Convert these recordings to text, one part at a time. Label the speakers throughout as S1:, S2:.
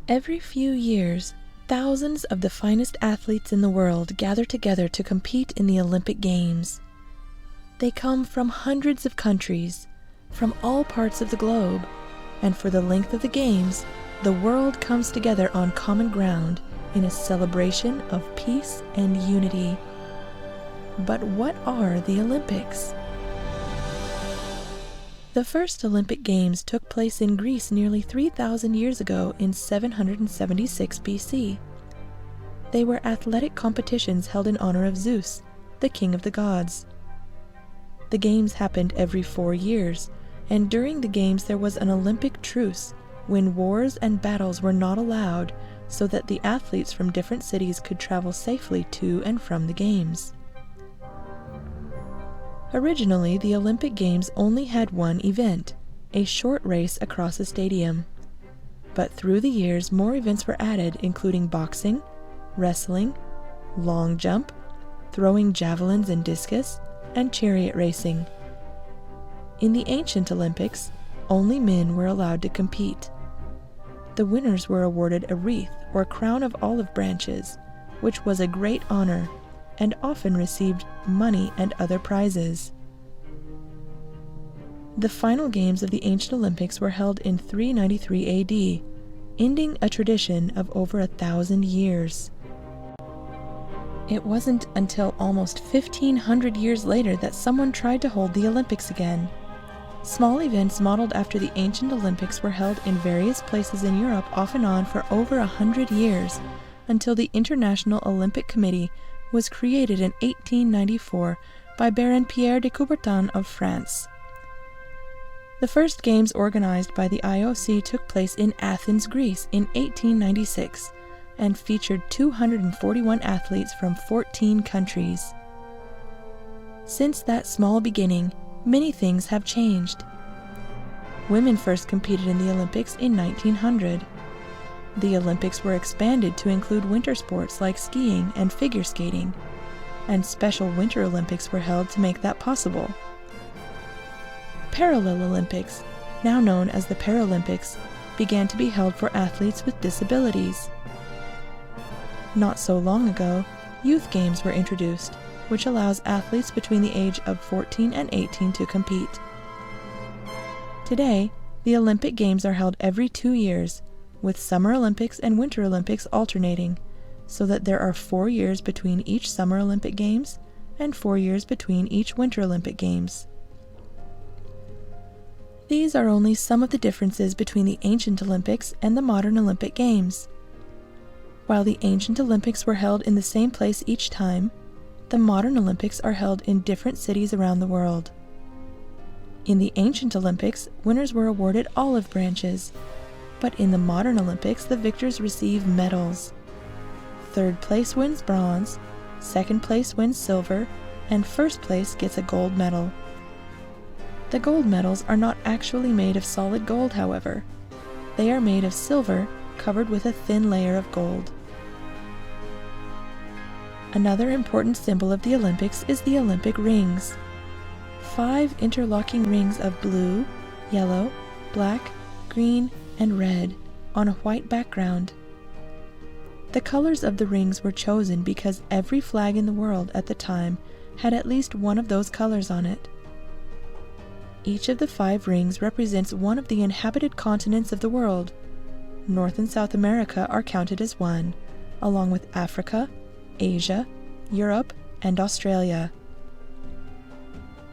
S1: Every few years, thousands of the finest athletes in the world gather together to compete in the Olympic Games. They come from hundreds of countries, from all parts of the globe, and for the length of the Games, the world comes together on common ground in a celebration of peace and unity. But what are the Olympics? The first Olympic Games took place in Greece nearly 3,000 years ago in 776 BC. They were athletic competitions held in honor of Zeus, the king of the gods. The Games happened every 4 years, and during the Games there was an Olympic truce when wars and battles were not allowed so that the athletes from different cities could travel safely to and from the Games. Originally, the Olympic Games only had one event, a short race across a stadium. But through the years, more events were added, including boxing, wrestling, long jump, throwing javelins and discus, and chariot racing. In the ancient Olympics, only men were allowed to compete. The winners were awarded a wreath or crown of olive branches, which was a great honor, and often received money and other prizes. The final Games of the ancient Olympics were held in 393 AD, ending a tradition of over 1,000 years. It wasn't until almost 1,500 years later that someone tried to hold the Olympics again. Small events modeled after the ancient Olympics were held in various places in Europe off and on for over 100 years, until the International Olympic Committee was created in 1894 by Baron Pierre de Coubertin of France. The first Games organized by the IOC took place in Athens, Greece in 1896 and featured 241 athletes from 14 countries. Since that small beginning, many things have changed. Women first competed in the Olympics in 1900. The Olympics were expanded to include winter sports like skiing and figure skating, and special Winter Olympics were held to make that possible. Parallel Olympics, now known as the Paralympics, began to be held for athletes with disabilities. Not so long ago, Youth Games were introduced, which allows athletes between the age of 14 and 18 to compete. Today, the Olympic Games are held every 2 years, with Summer Olympics and Winter Olympics alternating, so that there are 4 years between each Summer Olympic Games and 4 years between each Winter Olympic Games. These are only some of the differences between the ancient Olympics and the modern Olympic Games. While the ancient Olympics were held in the same place each time, the modern Olympics are held in different cities around the world. In the ancient Olympics, winners were awarded olive branches, but in the modern Olympics, the victors receive medals. Third place wins bronze, second place wins silver, and first place gets a gold medal. The gold medals are not actually made of solid gold, however. They are made of silver covered with a thin layer of gold. Another important symbol of the Olympics is the Olympic rings. 5 interlocking rings of blue, yellow, black, green, and red on a white background. The colors of the rings were chosen because every flag in the world at the time had at least one of those colors on it. Each of the 5 rings represents one of the inhabited continents of the world. North and South America are counted as one, along with Africa, Asia, Europe, and Australia.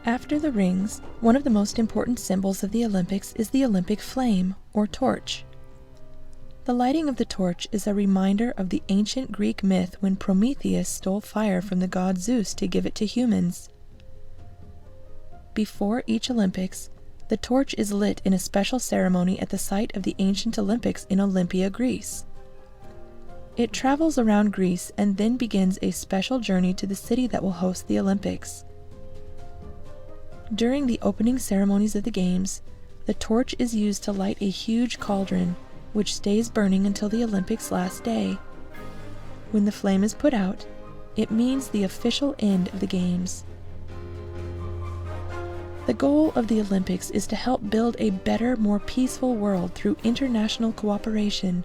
S1: After the rings, one of the most important symbols of the Olympics is the Olympic flame, or torch. The lighting of the torch is a reminder of the ancient Greek myth when Prometheus stole fire from the god Zeus to give it to humans. Before each Olympics, the torch is lit in a special ceremony at the site of the ancient Olympics in Olympia, Greece. It travels around Greece and then begins a special journey to the city that will host the Olympics. During the opening ceremonies of the Games, the torch is used to light a huge cauldron, which stays burning until the Olympics' last day. When the flame is put out, it means the official end of the Games. The goal of the Olympics is to help build a better, more peaceful world through international cooperation,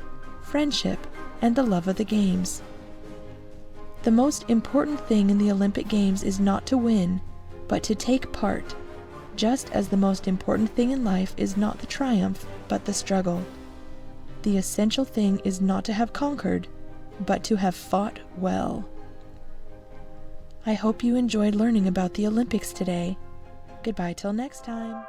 S1: friendship, and the love of the games. The most important thing in the Olympic Games is not to win, but to take part, just as the most important thing in life is not the triumph, but the struggle. The essential thing is not to have conquered, but to have fought well. I hope you enjoyed learning about the Olympics today. Goodbye till next time.